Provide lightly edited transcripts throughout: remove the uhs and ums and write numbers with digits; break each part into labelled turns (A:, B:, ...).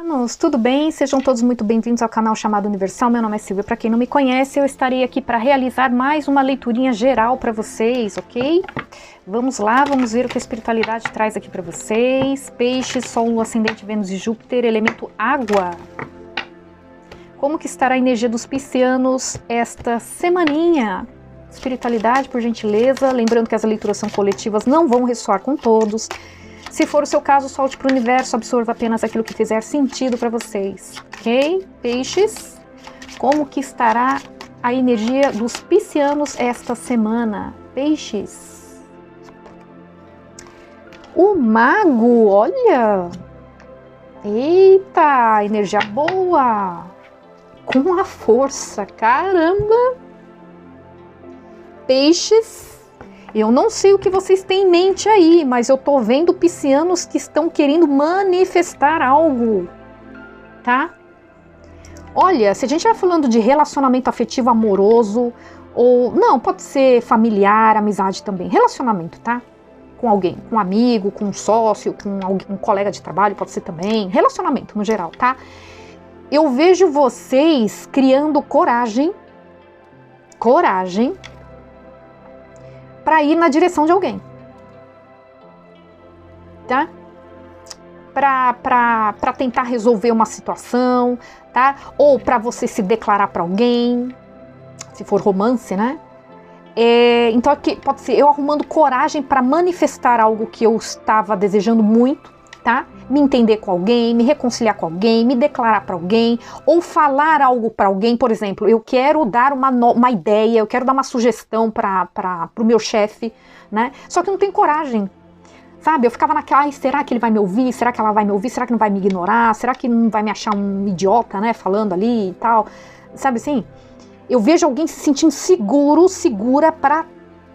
A: Piscianos, tudo bem? Sejam todos muito bem-vindos ao canal chamado Universal. Meu nome é Silvia. Para quem não me conhece, eu estarei aqui para realizar mais uma leiturinha geral para vocês, ok? Vamos lá, vamos ver o que a espiritualidade traz aqui para vocês. Peixes, Sol, Lua, Ascendente, Vênus e Júpiter, elemento água. Como que estará a energia dos piscianos esta semaninha? Espiritualidade, por gentileza. Lembrando que as leituras são coletivas, não vão ressoar com todos. Se for o seu caso, solte para o universo, absorva apenas aquilo que fizer sentido para vocês, ok? Peixes, como que estará a energia dos piscianos esta semana? Peixes. O mago, olha! Eita, energia boa! Com a força, caramba! Peixes. Eu não sei o que vocês têm em mente aí, mas eu tô vendo piscianos que estão querendo manifestar algo, tá? Olha, se a gente vai falando de relacionamento afetivo amoroso, ou não, pode ser familiar, amizade também, relacionamento, tá? Com alguém, com um amigo, com um sócio, com um colega de trabalho, pode ser também, relacionamento no geral, tá? Eu vejo vocês criando coragem, para ir na direção de alguém, tá? Para tentar resolver uma situação, tá? Ou para você se declarar para alguém, se for romance, né? Então aqui pode ser eu arrumando coragem para manifestar algo que eu estava desejando muito, tá? Me entender com alguém, me reconciliar com alguém, me declarar para alguém, ou falar algo para alguém. Por exemplo, eu quero dar uma ideia, eu quero dar uma sugestão para o meu chefe, né? Só que eu não tenho coragem, sabe? Eu ficava naquela, será que ele vai me ouvir? Será que ela vai me ouvir? Será que não vai me ignorar? Será que não vai me achar um idiota, né? Falando ali e tal, sabe assim? Eu vejo alguém se sentindo segura para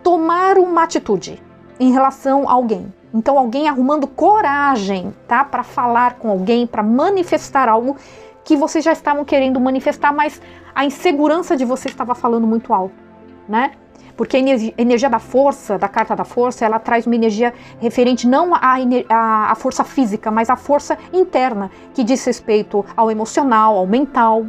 A: tomar uma atitude em relação a alguém. Então alguém arrumando coragem, tá? Para falar com alguém, para manifestar algo que vocês já estavam querendo manifestar, mas a insegurança de você estava falando muito alto, né? Porque a energia da força, da carta da força, ela traz uma energia referente não à força física, mas à força interna, que diz respeito ao emocional, ao mental,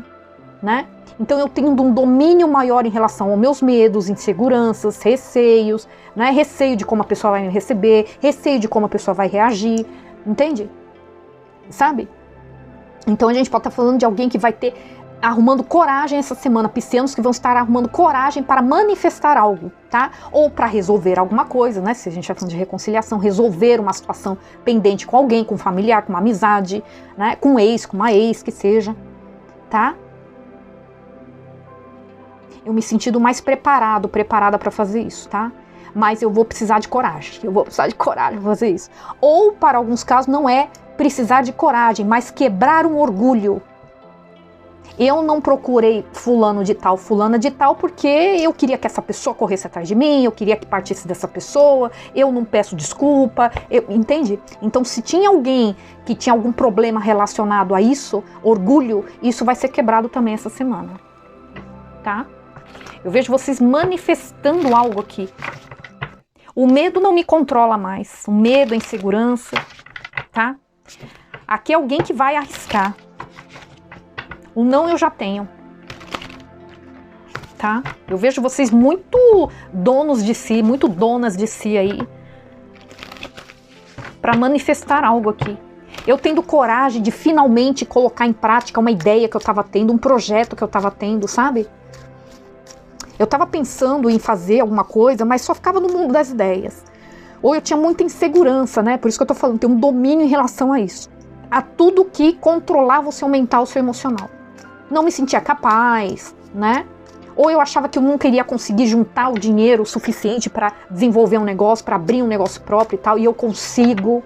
A: né? Então eu tenho um domínio maior em relação aos meus medos, inseguranças, receios, né? Receio de como a pessoa vai me receber, receio de como a pessoa vai reagir, entende? Sabe? Então a gente pode estar falando de alguém que vai ter arrumando coragem essa semana, piscianos que vão estar arrumando coragem para manifestar algo, tá? Ou para resolver alguma coisa, né? Se a gente está falando de reconciliação, resolver uma situação pendente com alguém, com um familiar, com uma amizade, né? Com um ex, com uma ex, que seja, tá? Eu me sentindo mais preparada para fazer isso, tá? Mas eu vou precisar de coragem, para fazer isso. Ou, para alguns casos, não é precisar de coragem, mas quebrar um orgulho. Eu não procurei fulano de tal, fulana de tal, porque eu queria que essa pessoa corresse atrás de mim, eu queria que partisse dessa pessoa, eu não peço desculpa, entende? Então, se tinha alguém que tinha algum problema relacionado a isso, orgulho, isso vai ser quebrado também essa semana, tá? Eu vejo vocês manifestando algo aqui. O medo não me controla mais. O medo, a insegurança, tá? Aqui é alguém que vai arriscar. O não eu já tenho, tá? Eu vejo vocês muito donos de si, muito donas de si aí, para manifestar algo aqui. Eu tendo coragem de finalmente colocar em prática uma ideia que eu estava tendo, um projeto que eu estava tendo, sabe? Eu estava pensando em fazer alguma coisa, mas só ficava no mundo das ideias. Ou eu tinha muita insegurança, né? Por isso que eu tô falando, tem um domínio em relação a isso. A tudo que controlava o seu mental, o seu emocional. Não me sentia capaz, né? Ou eu achava que eu nunca iria conseguir juntar o dinheiro suficiente para desenvolver um negócio, para abrir um negócio próprio e tal, e eu consigo,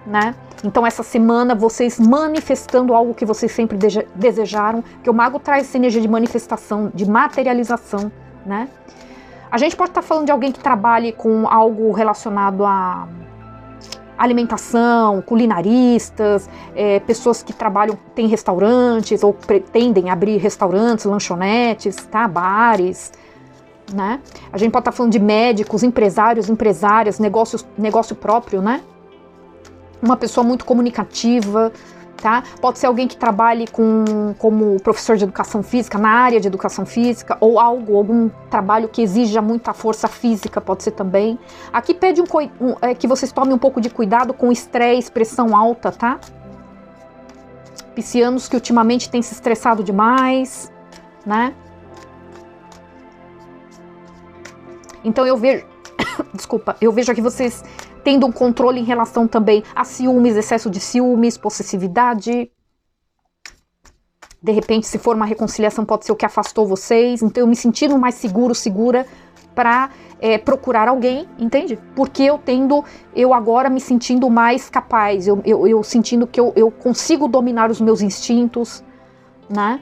A: né? Então essa semana vocês manifestando algo que vocês sempre desejaram, que o mago traz essa energia de manifestação, de materialização, né? A gente pode estar falando de alguém que trabalhe com algo relacionado a alimentação, culinaristas, pessoas que trabalham, têm restaurantes ou pretendem abrir restaurantes, lanchonetes, tá? Bares, né? A gente pode estar falando de médicos, empresários, empresárias, negócio próprio, né? Uma pessoa muito comunicativa, Tá? Pode ser alguém que trabalhe como professor de educação física, na área de educação física, ou algum trabalho que exija muita força física, pode ser também. Aqui pede que vocês tomem um pouco de cuidado com estresse, pressão alta, tá? Piscianos que ultimamente têm se estressado demais, né? Então eu vejo, desculpa, eu vejo aqui vocês tendo um controle em relação também a ciúmes, excesso de ciúmes, possessividade. De repente, se for uma reconciliação, pode ser o que afastou vocês. Então, eu me sentindo mais segura para procurar alguém, entende? Porque eu agora me sentindo mais capaz, eu sentindo que eu consigo dominar os meus instintos, né?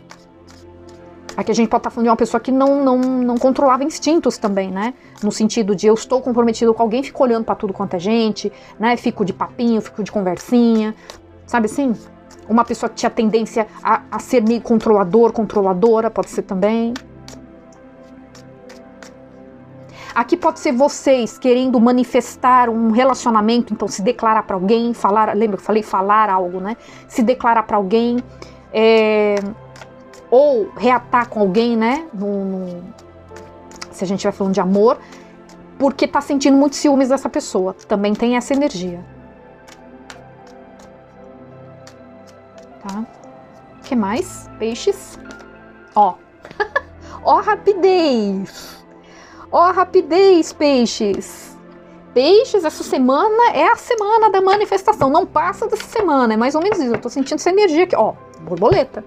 A: Aqui a gente pode estar falando de uma pessoa que não controlava instintos também, né? No sentido de eu estou comprometido com alguém, fico olhando pra tudo quanto é gente, né? Fico de papinho, fico de conversinha, sabe assim? Uma pessoa que tinha tendência a ser meio controladora, pode ser também. Aqui pode ser vocês querendo manifestar um relacionamento, então se declarar pra alguém, falar, lembra que eu falei falar algo, né? Se declarar pra alguém, ou reatar com alguém, né, se a gente estiver falando de amor, porque tá sentindo muito ciúmes dessa pessoa. Também tem essa energia. Tá? O que mais? Peixes. Ó. Ó rapidez. Ó rapidez, peixes. Peixes, essa semana é a semana da manifestação. Não passa dessa semana, é mais ou menos isso. Eu tô sentindo essa energia aqui. Ó, borboleta.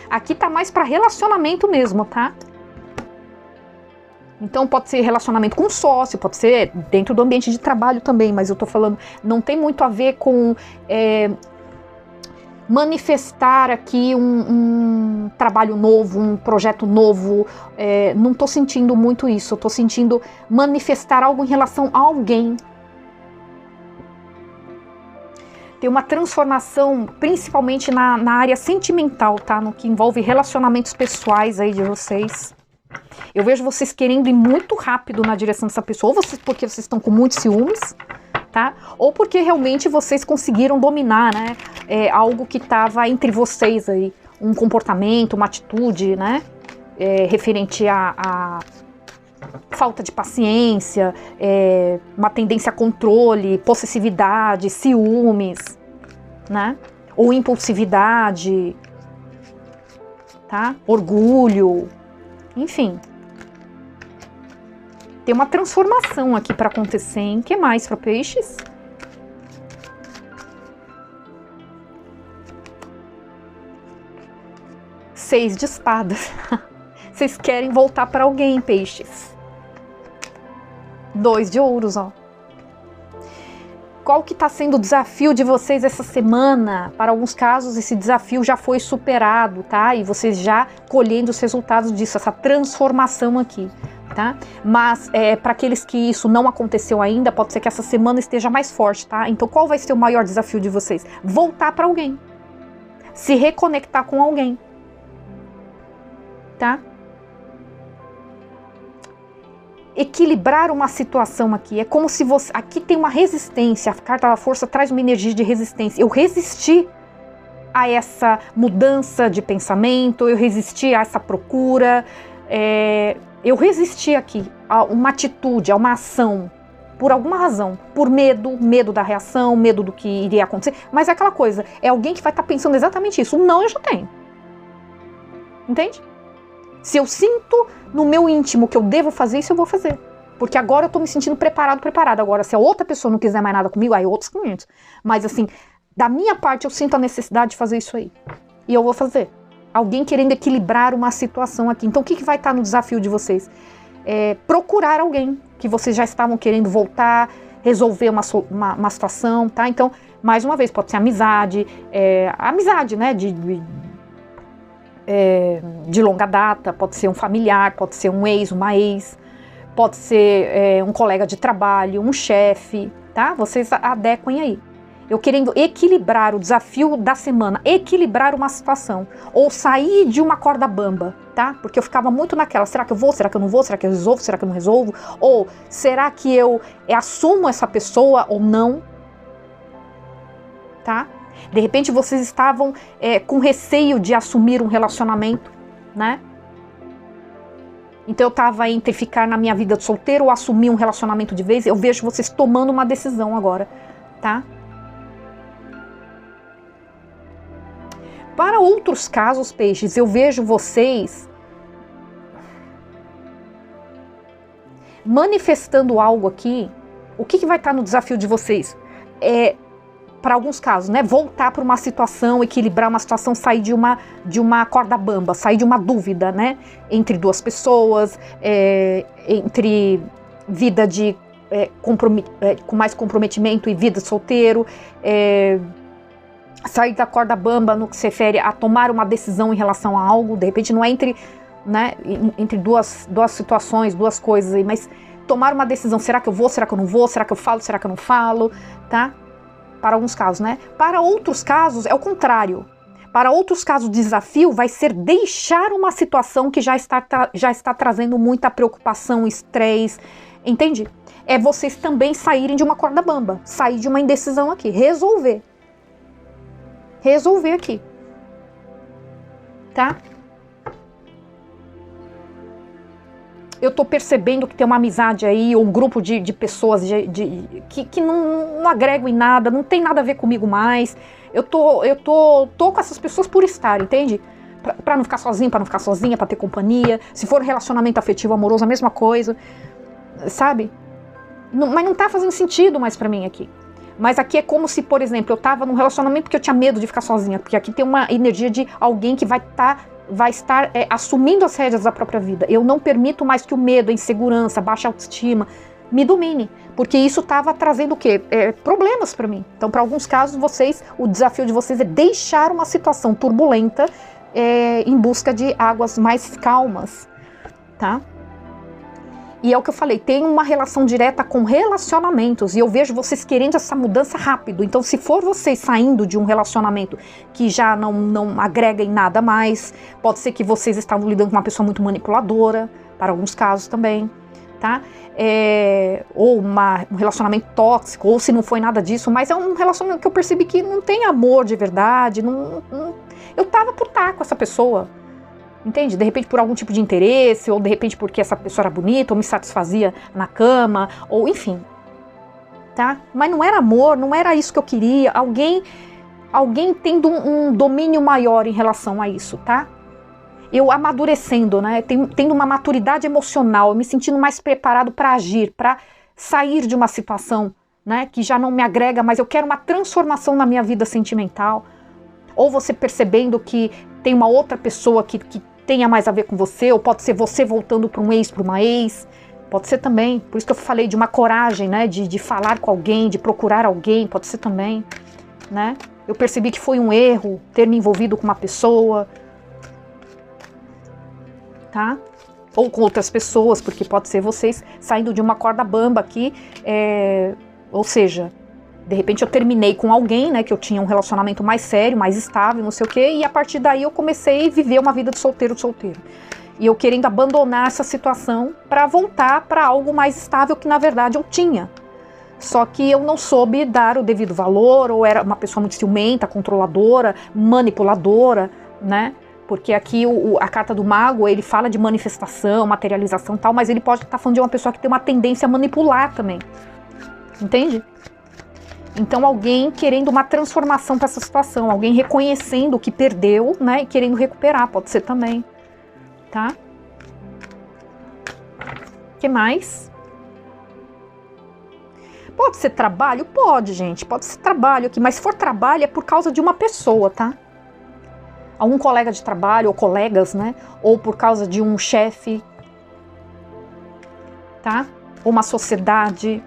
A: Aqui tá mais para relacionamento mesmo, tá? Então pode ser relacionamento com sócio, pode ser dentro do ambiente de trabalho também, mas eu tô falando, não tem muito a ver com manifestar aqui um trabalho novo, um projeto novo, não tô sentindo muito isso, eu tô sentindo manifestar algo em relação a alguém. Tem uma transformação, principalmente na área sentimental, tá? No que envolve relacionamentos pessoais aí de vocês. Eu vejo vocês querendo ir muito rápido na direção dessa pessoa, ou porque vocês estão com muitos ciúmes, tá? Ou porque realmente vocês conseguiram dominar, né? Algo que estava entre vocês aí. Um comportamento, uma atitude, né? Referente a falta de paciência, uma tendência a controle, possessividade, ciúmes, né? Ou impulsividade, tá? Orgulho, enfim. Tem uma transformação aqui para acontecer, hein? O que mais para peixes? Seis de espadas. Vocês querem voltar para alguém, peixes. 2 de ouros, ó. Qual que está sendo o desafio de vocês essa semana? Para alguns casos, esse desafio já foi superado, tá? E vocês já colhendo os resultados disso, essa transformação aqui, tá? Mas para aqueles que isso não aconteceu ainda, pode ser que essa semana esteja mais forte, tá? Então, qual vai ser o maior desafio de vocês? Voltar para alguém. Se reconectar com alguém, tá? Equilibrar uma situação aqui, é como se você, aqui tem uma resistência, a carta da força traz uma energia de resistência, eu resisti a essa mudança de pensamento, eu resisti a essa procura, eu resisti aqui a uma atitude, a uma ação, por alguma razão, por medo da reação, medo do que iria acontecer, mas é aquela coisa, é alguém que vai estar pensando exatamente isso, não, eu já tenho, entende? Se eu sinto no meu íntimo que eu devo fazer isso, eu vou fazer. Porque agora eu tô me sentindo preparada. Agora, se a outra pessoa não quiser mais nada comigo, aí outros 500. Mas assim, da minha parte, eu sinto a necessidade de fazer isso aí. E eu vou fazer. Alguém querendo equilibrar uma situação aqui. Então, o que vai estar no desafio de vocês? Procurar alguém que vocês já estavam querendo voltar, resolver uma situação, tá? Então, mais uma vez, pode ser amizade, amizade, né? De longa data, pode ser um familiar, pode ser um ex, uma ex, pode ser um colega de trabalho, um chefe, tá? Vocês adequem aí. Eu querendo equilibrar o desafio da semana, equilibrar uma situação, ou sair de uma corda bamba, tá? Porque eu ficava muito naquela, será que eu vou, será que eu não vou, será que eu resolvo, será que eu não resolvo? Ou será que eu assumo essa pessoa ou não? Tá? De repente vocês estavam com receio de assumir um relacionamento, né? Então eu estava entre ficar na minha vida de solteiro ou assumir um relacionamento de vez. Eu vejo vocês tomando uma decisão agora, tá? Para outros casos, peixes, eu vejo vocês manifestando algo aqui. O que vai estar no desafio de vocês? Para alguns casos, né? Voltar para uma situação, equilibrar uma situação, sair de uma corda bamba, sair de uma dúvida, né? Entre duas pessoas, entre vida com mais comprometimento e vida de solteiro, sair da corda bamba no que se refere a tomar uma decisão em relação a algo, de repente não é entre duas situações, duas coisas aí, mas tomar uma decisão, será que eu vou, será que eu não vou, será que eu falo, será que eu não falo, tá? Para alguns casos, né? Para outros casos é o contrário. Para outros casos, o desafio vai ser deixar uma situação que já está trazendo muita preocupação, estresse, entende? É vocês também saírem de uma corda bamba, sair de uma indecisão aqui, resolver aqui, tá? Eu tô percebendo que tem uma amizade aí, ou um grupo de pessoas que não agregam em nada, não tem nada a ver comigo mais. Eu tô com essas pessoas por estar, entende? Pra não ficar sozinho, pra não ficar sozinha, pra ter companhia. Se for um relacionamento afetivo, amoroso, a mesma coisa, sabe? Mas não tá fazendo sentido mais pra mim aqui. Mas aqui é como se, por exemplo, eu tava num relacionamento porque eu tinha medo de ficar sozinha, porque aqui tem uma energia de alguém que vai estar assumindo as rédeas da própria vida. Eu não permito mais que o medo, a insegurança, a baixa autoestima me domine, porque isso estava trazendo o quê? Problemas para mim. Então, para alguns casos, o desafio de vocês é deixar uma situação turbulenta em busca de águas mais calmas, tá? E é o que eu falei, tem uma relação direta com relacionamentos, e eu vejo vocês querendo essa mudança rápido. Então, se for vocês saindo de um relacionamento que já não agrega em nada mais, pode ser que vocês estavam lidando com uma pessoa muito manipuladora, para alguns casos também, tá? Ou um relacionamento tóxico, ou se não foi nada disso, mas é um relacionamento que eu percebi que não tem amor de verdade, eu tava por estar com essa pessoa. Entende? De repente por algum tipo de interesse, ou de repente porque essa pessoa era bonita, ou me satisfazia na cama, ou enfim, tá? Mas não era amor, não era isso que eu queria, alguém tendo um domínio maior em relação a isso, tá? Eu amadurecendo, né? Tendo uma maturidade emocional, me sentindo mais preparado para agir, para sair de uma situação, né? Que já não me agrega, mas eu quero uma transformação na minha vida sentimental. Ou você percebendo que tem uma outra pessoa que tenha mais a ver com você, ou pode ser você voltando para um ex, para uma ex, pode ser também. Por isso que eu falei de uma coragem, né, de falar com alguém, de procurar alguém, pode ser também, né? Eu percebi que foi um erro ter me envolvido com uma pessoa, tá? Ou com outras pessoas, porque pode ser vocês saindo de uma corda bamba aqui, ou seja, de repente eu terminei com alguém, né, que eu tinha um relacionamento mais sério, mais estável, não sei o quê, e a partir daí eu comecei a viver uma vida de solteiro. E eu querendo abandonar essa situação para voltar para algo mais estável que na verdade eu tinha. Só que eu não soube dar o devido valor, ou era uma pessoa muito ciumenta, controladora, manipuladora, né? Porque aqui a carta do mago, ele fala de manifestação, materialização e tal, mas ele pode estar falando de uma pessoa que tem uma tendência a manipular também. Entende? Então alguém querendo uma transformação para essa situação, alguém reconhecendo o que perdeu, né, e querendo recuperar, pode ser também, tá? O que mais? Pode ser trabalho? Pode, gente, pode ser trabalho aqui, mas se for trabalho é por causa de uma pessoa, tá? Algum colega de trabalho, ou colegas, né, ou por causa de um chefe, tá? Ou uma sociedade,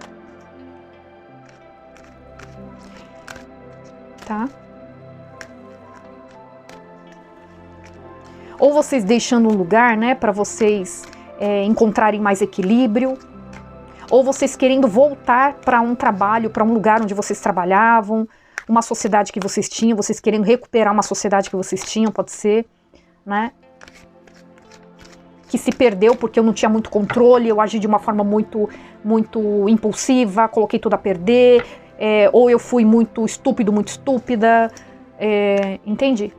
A: tá? Ou vocês deixando um lugar, né, para vocês encontrarem mais equilíbrio, ou vocês querendo voltar para um trabalho, para um lugar onde vocês trabalhavam, uma sociedade que vocês tinham, vocês querendo recuperar uma sociedade que vocês tinham, pode ser, né? Que se perdeu porque eu não tinha muito controle, eu agi de uma forma muito impulsiva, coloquei tudo a perder, ou eu fui muito estúpido, muito estúpida, entende?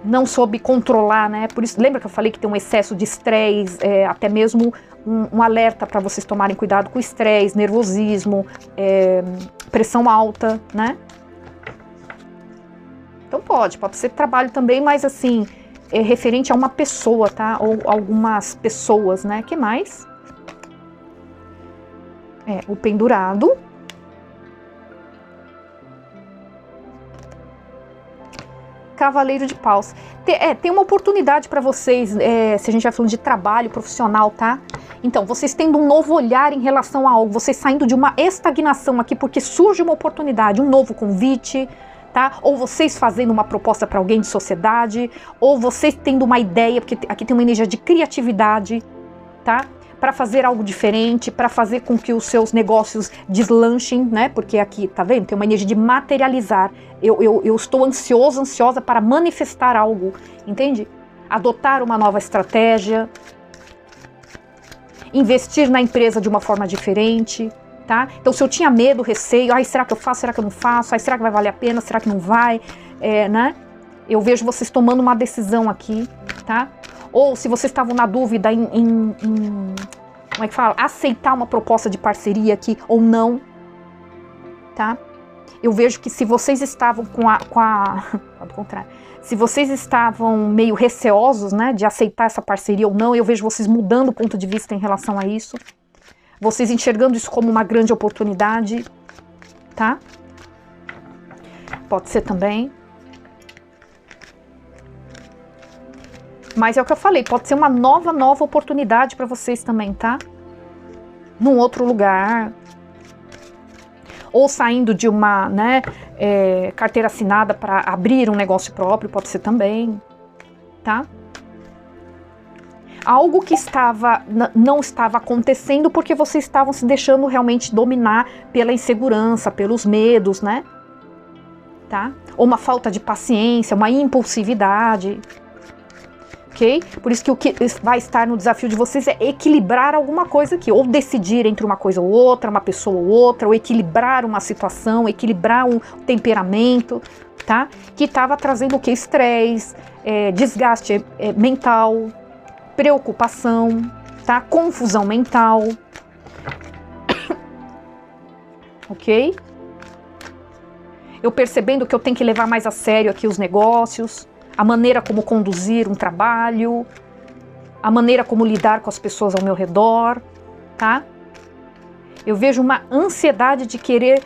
A: Não soube controlar, né? Por isso, lembra que eu falei que tem um excesso de estresse, até mesmo um alerta para vocês tomarem cuidado com estresse, nervosismo, pressão alta, né? Então pode ser trabalho também, mas assim, referente a uma pessoa, tá? Ou algumas pessoas, né? Que mais? O pendurado. Cavaleiro de Paus. Tem uma oportunidade para vocês, se a gente vai falando de trabalho profissional, tá? Então, vocês tendo um novo olhar em relação a algo, vocês saindo de uma estagnação aqui, porque surge uma oportunidade, um novo convite, tá? Ou vocês fazendo uma proposta para alguém de sociedade, ou vocês tendo uma ideia, porque aqui tem uma energia de criatividade, tá? Para fazer algo diferente, para fazer com que os seus negócios deslanchem, né? Porque aqui, tá vendo? Tem uma energia de materializar. Eu estou ansiosa para manifestar algo, entende? Adotar uma nova estratégia, investir na empresa de uma forma diferente, tá? Então, se eu tinha medo, receio, será que eu faço, será que eu não faço? Será que vai valer a pena, será que não vai? Né? Eu vejo vocês tomando uma decisão aqui, tá? Ou se vocês estavam na dúvida em como é que fala? Aceitar uma proposta de parceria aqui ou não, tá? Eu vejo que se vocês estavam ao contrário, se vocês estavam meio receosos, né, de aceitar essa parceria ou não, eu vejo vocês mudando o ponto de vista em relação a isso, vocês enxergando isso como uma grande oportunidade, tá? Pode ser também. Mas é o que eu falei, pode ser uma nova oportunidade para vocês também, tá? Num outro lugar. Ou saindo de uma, né, carteira assinada para abrir um negócio próprio, pode ser também, tá? Algo que não estava acontecendo porque vocês estavam se deixando realmente dominar pela insegurança, pelos medos, né? Tá? Ou uma falta de paciência, uma impulsividade. Ok? Por isso que o que vai estar no desafio de vocês é equilibrar alguma coisa aqui, ou decidir entre uma coisa ou outra, uma pessoa ou outra, ou equilibrar uma situação, equilibrar um temperamento, tá? Que estava trazendo o que? Estresse, desgaste mental, preocupação, tá? Confusão mental. Ok? Eu percebendo que eu tenho que levar mais a sério aqui os negócios, a maneira como conduzir um trabalho, a maneira como lidar com as pessoas ao meu redor, tá? Eu vejo uma ansiedade de querer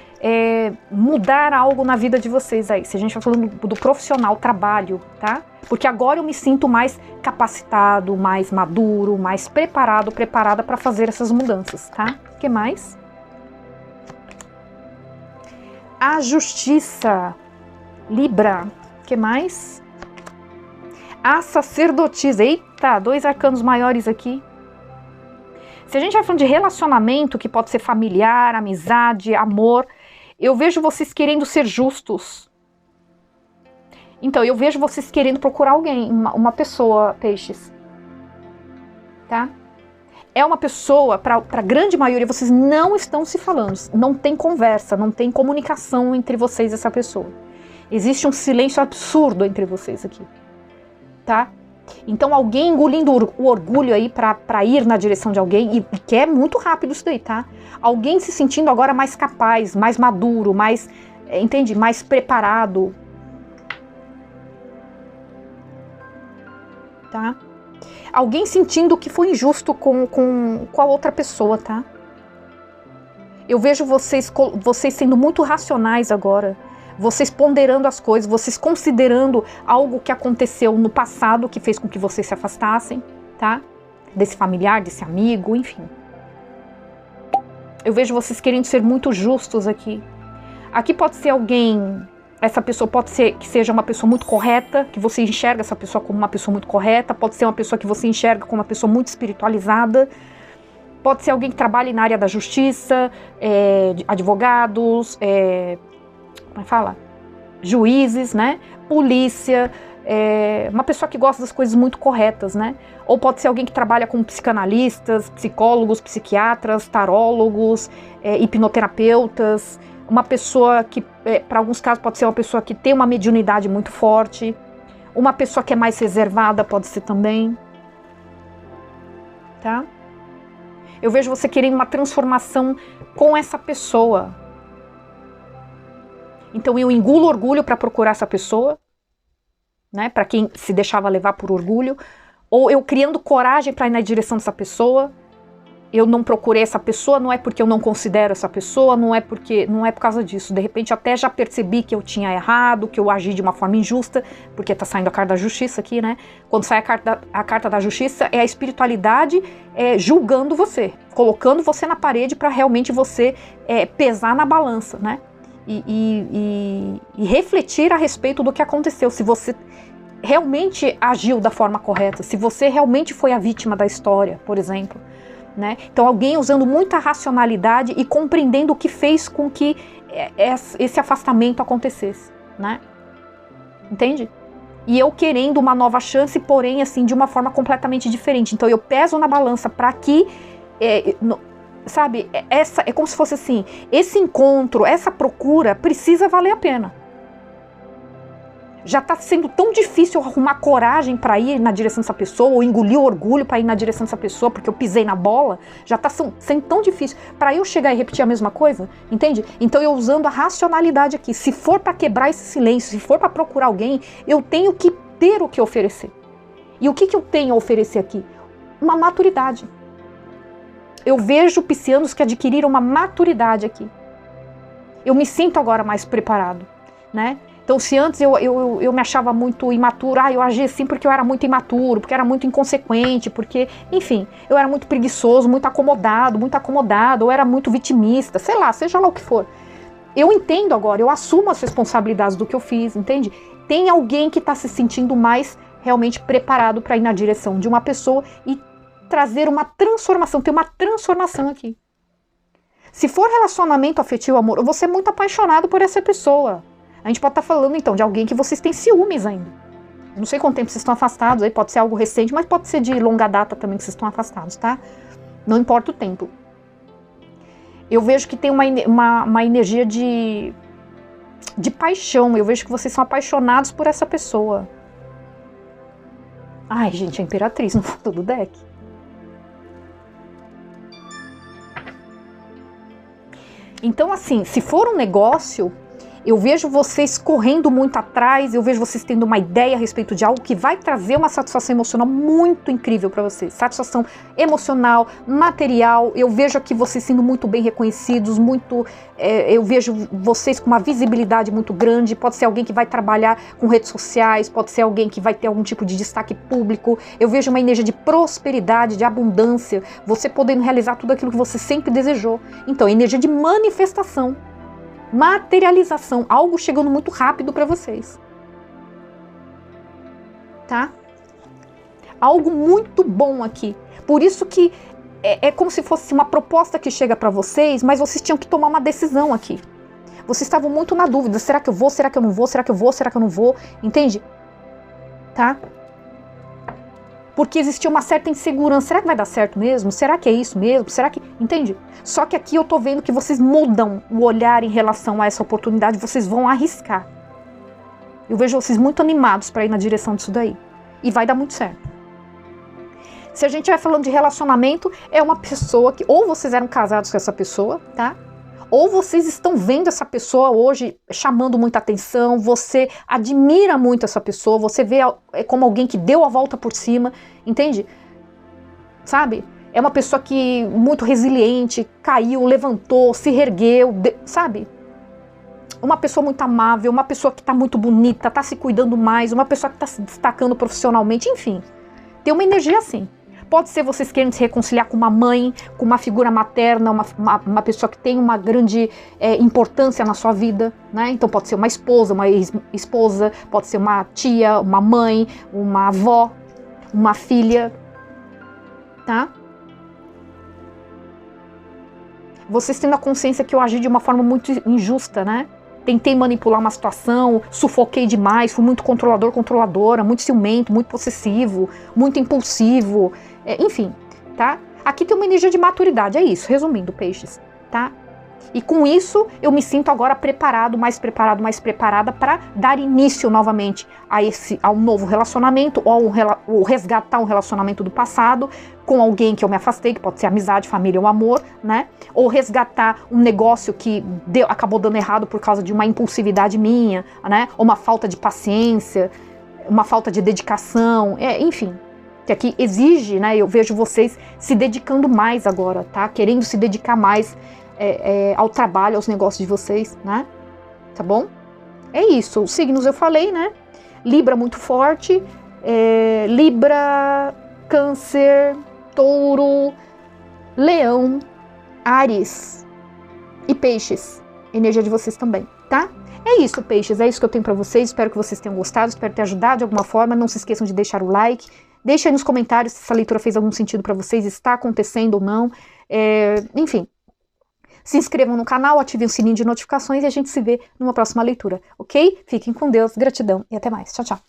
A: mudar algo na vida de vocês aí. Se a gente vai falando do profissional, trabalho, tá? Porque agora eu me sinto mais capacitado, mais maduro, mais preparada para fazer essas mudanças, tá? O que mais? A justiça. Libra. O que mais? A sacerdotisa. Eita, 2 arcanos maiores aqui. Se a gente vai falando de relacionamento, que pode ser familiar, amizade, amor, eu vejo vocês querendo ser justos. Então, eu vejo vocês querendo procurar alguém, uma pessoa, peixes. Tá? É uma pessoa, para a grande maioria, vocês não estão se falando. Não tem conversa, não tem comunicação entre vocês e essa pessoa. Existe um silêncio absurdo entre vocês aqui. Tá? Então alguém engolindo o orgulho aí para ir na direção de alguém, e que é muito rápido isso daí, tá? Alguém se sentindo agora mais capaz, mais maduro, mais, entende? Mais preparado. Tá? Alguém sentindo que foi injusto com a outra pessoa, tá? Eu vejo vocês sendo muito racionais agora. Vocês ponderando as coisas, vocês considerando algo que aconteceu no passado que fez com que vocês se afastassem, tá? Desse familiar, desse amigo, enfim. Eu vejo vocês querendo ser muito justos aqui. Aqui pode ser alguém, essa pessoa pode ser que seja uma pessoa muito correta, que você enxerga essa pessoa como uma pessoa muito correta, pode ser uma pessoa que você enxerga como uma pessoa muito espiritualizada, pode ser alguém que trabalhe na área da justiça, advogados, como é que fala? Juízes, né? Polícia, uma pessoa que gosta das coisas muito corretas, né? Ou pode ser alguém que trabalha com psicanalistas, psicólogos, psiquiatras, tarólogos, hipnoterapeutas, uma pessoa que, para alguns casos, pode ser uma pessoa que tem uma mediunidade muito forte, uma pessoa que é mais reservada pode ser também, tá? Eu vejo você querendo uma transformação com essa pessoa. Então eu engulo orgulho para procurar essa pessoa, né? Para quem se deixava levar por orgulho, ou eu criando coragem para ir na direção dessa pessoa. Eu não procurei essa pessoa, não é porque eu não considero essa pessoa, não é por causa disso. De repente até já percebi que eu tinha errado, que eu agi de uma forma injusta, porque tá saindo a carta da justiça aqui, né? Quando sai a carta da justiça, é a espiritualidade julgando você, colocando você na parede para realmente você pesar na balança, né? E refletir a respeito do que aconteceu, se você realmente agiu da forma correta, se você realmente foi a vítima da história, por exemplo. Né? Então alguém usando muita racionalidade e compreendendo o que fez com que esse afastamento acontecesse, né? Entende? E eu querendo uma nova chance, porém assim de uma forma completamente diferente. Então eu peso na balança para que, sabe, é como se fosse assim, esse encontro, essa procura precisa valer a pena. Já está sendo tão difícil arrumar coragem para ir na direção dessa pessoa, ou engolir o orgulho para ir na direção dessa pessoa, porque eu pisei na bola, já está sendo tão difícil. Para eu chegar e repetir a mesma coisa, entende? Então eu usando a racionalidade aqui, se for para quebrar esse silêncio, se for para procurar alguém, eu tenho que ter o que oferecer. E o que eu tenho a oferecer aqui? Uma maturidade. Eu vejo piscianos que adquiriram uma maturidade aqui. Eu me sinto agora mais preparado, né? Então, se antes eu me achava muito imaturo, eu agia assim porque eu era muito imaturo, porque era muito inconsequente, porque, enfim, eu era muito preguiçoso, muito acomodado, ou era muito vitimista, sei lá, seja lá o que for. Eu entendo agora, eu assumo as responsabilidades do que eu fiz, entende? Tem alguém que está se sentindo mais realmente preparado para ir na direção de uma pessoa e trazer uma transformação, ter uma transformação aqui. Se for relacionamento afetivo, amor, eu vou ser muito apaixonado por essa pessoa. A gente pode estar falando, então, de alguém que vocês têm ciúmes ainda. Não sei quanto tempo vocês estão afastados, aí pode ser algo recente, mas pode ser de longa data também que vocês estão afastados, tá? Não importa o tempo. Eu vejo que tem uma energia de paixão. Eu vejo que vocês são apaixonados por essa pessoa. Ai, gente, a Imperatriz no fundo do deck. Então, assim, se for um negócio... Eu vejo vocês correndo muito atrás, eu vejo vocês tendo uma ideia a respeito de algo que vai trazer uma satisfação emocional muito incrível para vocês. Satisfação emocional, material, eu vejo aqui vocês sendo muito bem reconhecidos, eu vejo vocês com uma visibilidade muito grande, pode ser alguém que vai trabalhar com redes sociais, pode ser alguém que vai ter algum tipo de destaque público, eu vejo uma energia de prosperidade, de abundância, você podendo realizar tudo aquilo que você sempre desejou. Então, energia de manifestação. Materialização, algo chegando muito rápido para vocês, tá? Algo muito bom aqui. Por isso que é como se fosse uma proposta que chega para vocês, mas vocês tinham que tomar uma decisão aqui. Vocês estavam muito na dúvida, será que eu vou, será que eu não vou, será que eu vou, será que eu não vou, entende? Tá? Porque existia uma certa insegurança, será que vai dar certo mesmo? Será que é isso mesmo? Será que... Entende? Só que aqui eu tô vendo que vocês mudam o olhar em relação a essa oportunidade, vocês vão arriscar. Eu vejo vocês muito animados para ir na direção disso daí. E vai dar muito certo. Se a gente vai falando de relacionamento, é uma pessoa que... Ou vocês eram casados com essa pessoa, tá? Ou vocês estão vendo essa pessoa hoje chamando muita atenção, você admira muito essa pessoa, você vê como alguém que deu a volta por cima, entende? Sabe? É uma pessoa que muito resiliente, caiu, levantou, se reergueu, sabe? Uma pessoa muito amável, uma pessoa que está muito bonita, está se cuidando mais, uma pessoa que está se destacando profissionalmente, enfim. Tem uma energia assim. Pode ser vocês querendo se reconciliar com uma mãe, com uma figura materna, uma pessoa que tem uma grande importância na sua vida, né? Então pode ser uma esposa, uma ex-esposa, pode ser uma tia, uma mãe, uma avó, uma filha, tá? Vocês tendo a consciência que eu agi de uma forma muito injusta, né? Tentei manipular uma situação, sufoquei demais, fui muito controlador, controladora, muito ciumento, muito possessivo, muito impulsivo, enfim, tá? Aqui tem uma energia de maturidade, é isso, resumindo, peixes, tá? E com isso, eu me sinto agora preparado, mais preparada para dar início novamente a um novo relacionamento, ou resgatar um relacionamento do passado com alguém que eu me afastei, que pode ser amizade, família ou amor, né? Ou resgatar um negócio que acabou dando errado por causa de uma impulsividade minha, né? Ou uma falta de paciência, uma falta de dedicação, enfim. Que aqui exige, né? Eu vejo vocês se dedicando mais agora, tá? Querendo se dedicar mais ao trabalho, aos negócios de vocês, né? Tá bom? É isso. Os signos eu falei, né? Libra muito forte. Libra, Câncer, Touro, Leão, Áries e Peixes. Energia de vocês também, tá? É isso, Peixes. É isso que eu tenho pra vocês. Espero que vocês tenham gostado. Espero ter ajudado de alguma forma. Não se esqueçam de deixar o like. Deixa aí nos comentários se essa leitura fez algum sentido pra vocês. Está acontecendo ou não. Enfim. Se inscrevam no canal, ativem o sininho de notificações e a gente se vê numa próxima leitura, ok? Fiquem com Deus, gratidão e até mais. Tchau, tchau.